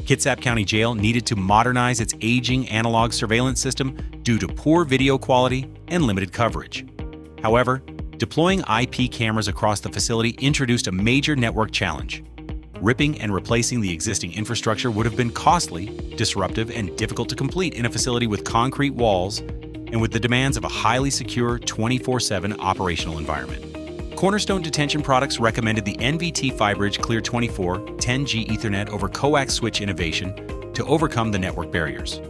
Kitsap County Jail needed to modernize its aging analog surveillance system due to poor video quality and limited coverage. However, deploying IP cameras across the facility introduced a major network challenge. Ripping and replacing the existing infrastructure would have been costly, disruptive, and difficult to complete in a facility with concrete walls and with the demands of a highly secure 24/7 operational environment. Cornerstone Detention products recommended the NVT Phybridge Clear 24 10G Ethernet over coax switch innovation to overcome the network barriers.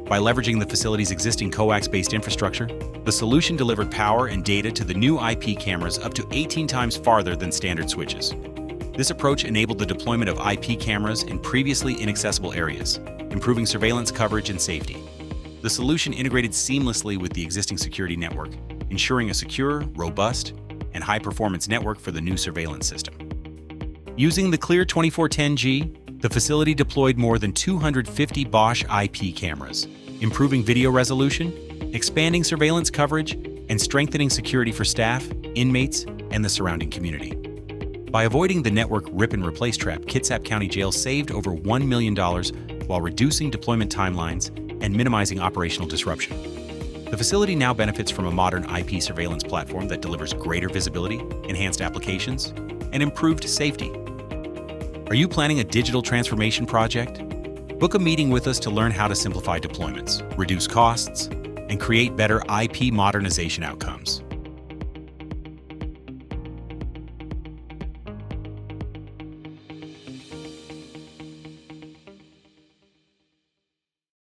By leveraging the facility's existing coax-based infrastructure, the solution delivered power and data to the new IP cameras up to 18 times farther than standard switches. This approach enabled the deployment of IP cameras in previously inaccessible areas, improving surveillance coverage and safety. The solution integrated seamlessly with the existing security network, ensuring a secure, robust, and high-performance network for the new surveillance system. Using the Clear 2410G, the facility deployed more than 250 Bosch IP cameras, improving video resolution, expanding surveillance coverage, and strengthening security for staff, inmates, and the surrounding community. By avoiding the network rip-and-replace trap, Kitsap County Jail saved over $1 million while reducing deployment timelines and minimizing operational disruption. The facility now benefits from a modern IP surveillance platform that delivers greater visibility, enhanced applications, and improved safety. Are you planning a digital transformation project? Book a meeting with us to learn how to simplify deployments, reduce costs, and create better IP modernization outcomes.